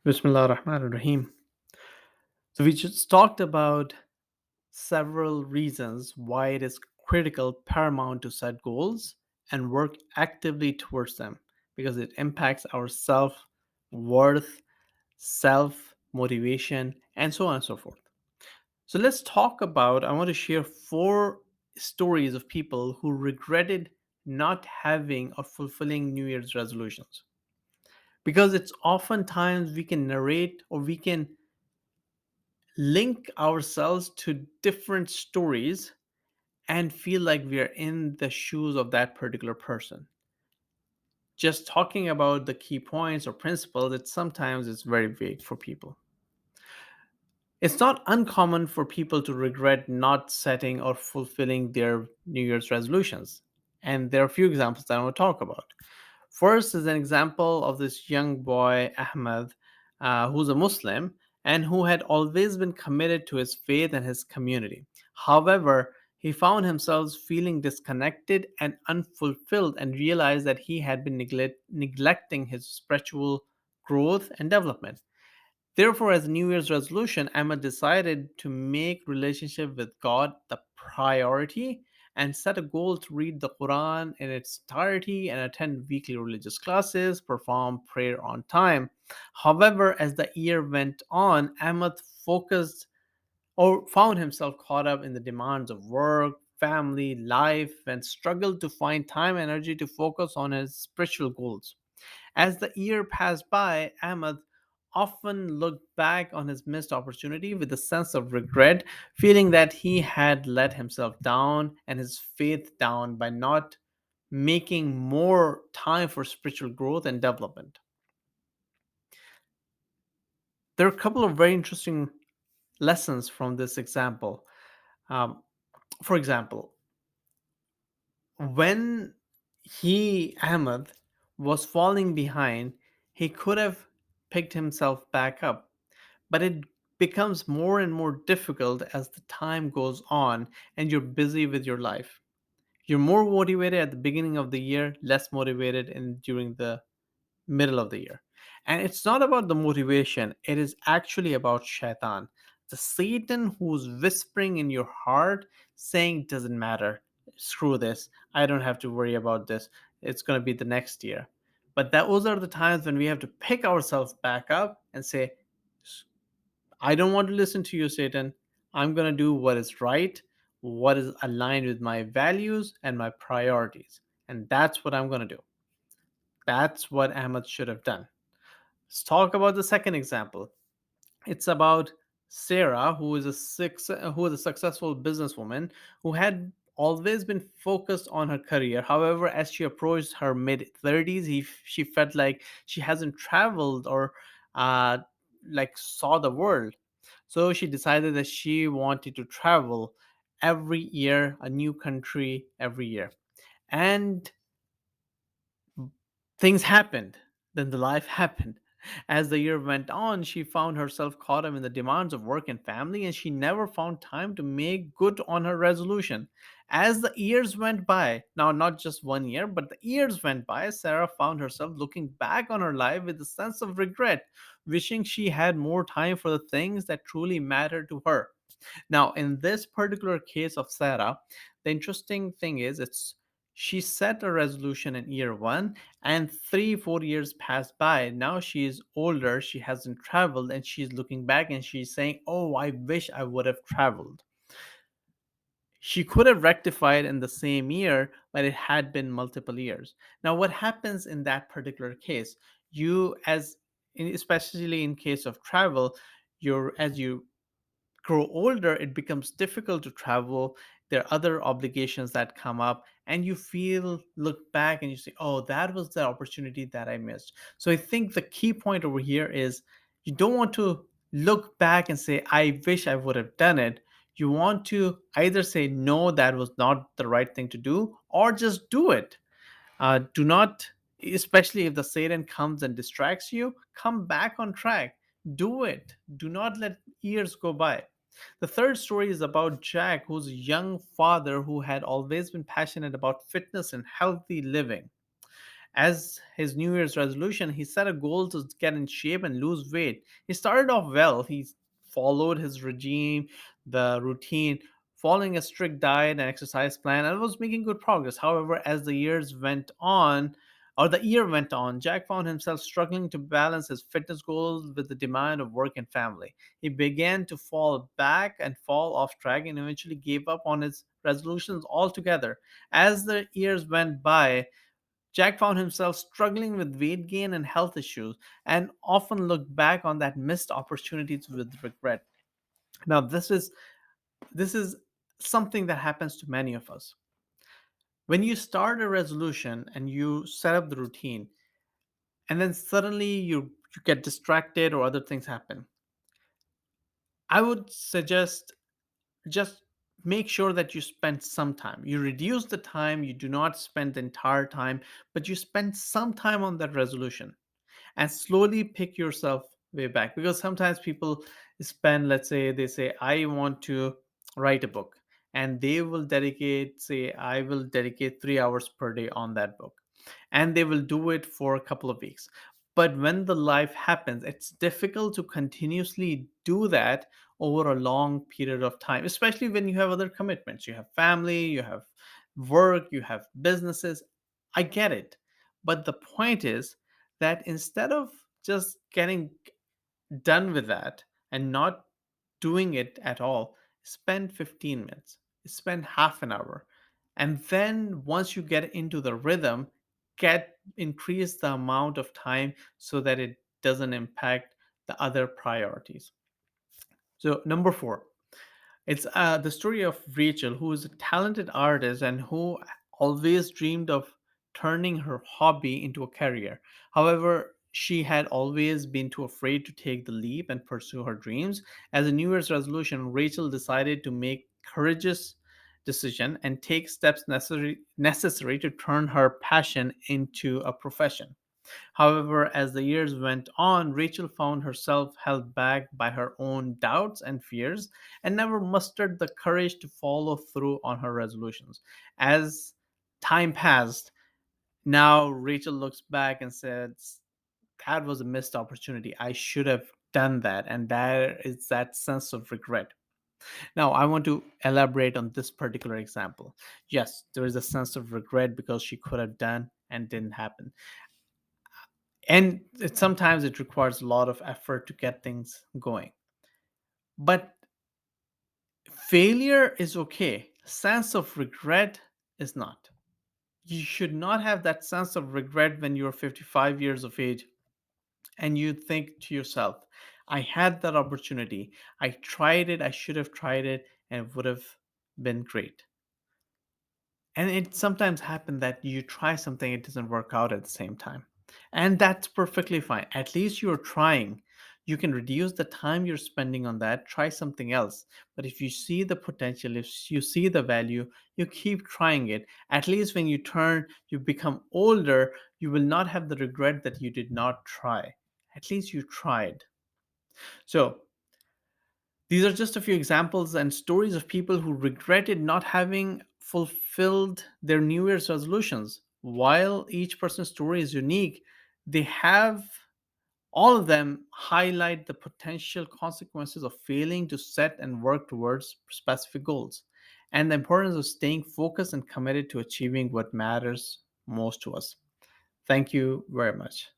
Bismillah ar-Rahman ar-Rahim. So we just talked about several reasons why it is critical, paramount to set goals and work actively towards them because it impacts our self worth, self motivation, and so on and so forth. So let's talk about. I want to share four stories of people who regretted not having or fulfilling New Year's resolutions because it's oftentimes we can narrate or we can link ourselves to different stories and feel like we are in the shoes of that particular person. Just talking about the key points or principles, it sometimes is very vague for people. It's not uncommon for people to regret not setting or fulfilling their New Year's resolutions. And there are a few examples that I want to talk about. First is an example of this young boy, Ahmad, who's a Muslim and who had always been committed to his faith and his community. However, he found himself feeling disconnected and unfulfilled and realized that he had been neglecting his spiritual growth and development. Therefore, as a New Year's resolution, Emma decided to make relationship with God the priority and set a goal to read the Quran in its entirety and attend weekly religious classes, perform prayer on time. However, as the year went on, Ahmad focused or found himself caught up in the demands of work, family, life, and struggled to find time and energy to focus on his spiritual goals. As the year passed by, Ahmed often looked back on his missed opportunity with a sense of regret, feeling that he had let himself down and his faith down by not making more time for spiritual growth and development. There are a couple of very interesting lessons from this example. Um, for example, when Ahmed, was falling behind, he could have picked himself back up, but it becomes more and more difficult as the time goes on and you're busy with your life. You're more motivated at the beginning of the year, less motivated in during the middle of the year. And it's not about the motivation, it is actually about shaitan. The Satan who's whispering in your heart saying, doesn't matter, screw this, I don't have to worry about this, it's going to be the next year. But those are the times when we have to pick ourselves back up and say, I don't want to listen to you, Satan. I'm going to do what is right, what is aligned with my values and my priorities. And that's what I'm going to do. That's what Ahmad should have done. Let's talk about the second example. It's about Sarah, who is a successful businesswoman who had always been focused on her career. However, as she approached her mid 30s, she felt like she hasn't traveled or uh, like saw the world. So she decided that she wanted to travel every year, a new country every year. And things happened. Then the life happened. As the year went on, she found herself caught up in the demands of work and family, and she never found time to make good on her resolution. As the years went by, now not just 1 year, but the years went by, Sarah found herself looking back on her life with a sense of regret, wishing she had more time for the things that truly mattered to her. Now, in this particular case of Sarah, the interesting thing is it's she set a resolution in year one, and 3 4 years passed by. Now she is older, she hasn't traveled, and she's looking back and she's saying, oh, I wish I would have traveled. She could have rectified in the same year, but it had been multiple years. Now, what happens in that particular case? You, especially in case of travel, as you grow older, it becomes difficult to travel. There are other obligations that come up, and you look back and you say, oh, that was the opportunity that I missed. So I think the key point over here is you don't want to look back and say, I wish I would have done it. You want to either say, no, that was not the right thing to do, or just do it. Do not, especially if the Satan comes and distracts you, come back on track. Do it. Do not let years go by. The third story is about Jack, who's a young father who had always been passionate about fitness and healthy living. As his New Year's resolution, he set a goal to get in shape and lose weight. He started off well. He followed his regime, the routine, following a strict diet and exercise plan, and was making good progress. However, as the year went on, Jack found himself struggling to balance his fitness goals with the demand of work and family. He began to fall back and fall off track and eventually gave up on his resolutions altogether. As the years went by, Jack found himself struggling with weight gain and health issues and often looked back on that missed opportunities with regret. Now, this is something that happens to many of us. When you start a resolution and you set up the routine, and then suddenly you get distracted or other things happen, I would suggest just make sure that you spend some time. You reduce the time, you do not spend the entire time, but you spend some time on that resolution and slowly pick yourself way back. Because sometimes people spend, let's say, they say, I want to write a book, and they will dedicate, say, I will dedicate 3 hours per day on that book, and they will do it for a couple of weeks. But when the life happens, it's difficult to continuously do that over a long period of time, especially when you have other commitments. You have family, you have work, you have businesses. I get it. But the point is that instead of just getting done with that and not doing it at all, spend 15 minutes, spend half an hour. And then once you get into the rhythm, get increase the amount of time so that it doesn't impact the other priorities. So number 4, it's the story of Rachel, who is a talented artist and who always dreamed of turning her hobby into a career. However, she had always been too afraid to take the leap and pursue her dreams. As a New Year's resolution, Rachel decided to make courageous decision and take steps necessary to turn her passion into a profession. However, as the years went on, Rachel found herself held back by her own doubts and fears and never mustered the courage to follow through on her resolutions. As time passed, now Rachel looks back and says, that was a missed opportunity. I should have done that. And there is that sense of regret. Now, I want to elaborate on this particular example. Yes, there is a sense of regret because she could have done and didn't happen, and sometimes it requires a lot of effort to get things going, but failure is okay, sense of regret is not. You should not have that sense of regret when you're 55 years of age and you think to yourself, I had that opportunity, I tried it, I should have tried it, and it would have been great. And it sometimes happens that you try something, it doesn't work out at the same time. And that's perfectly fine. At least you're trying. You can reduce the time you're spending on that, try something else. But if you see the potential, if you see the value, you keep trying it. At least when you become older, you will not have the regret that you did not try. At least you tried. So, these are just a few examples and stories of people who regretted not having fulfilled their New Year's resolutions. While each person's story is unique, they have all of them highlight the potential consequences of failing to set and work towards specific goals and the importance of staying focused and committed to achieving what matters most to us. Thank you very much.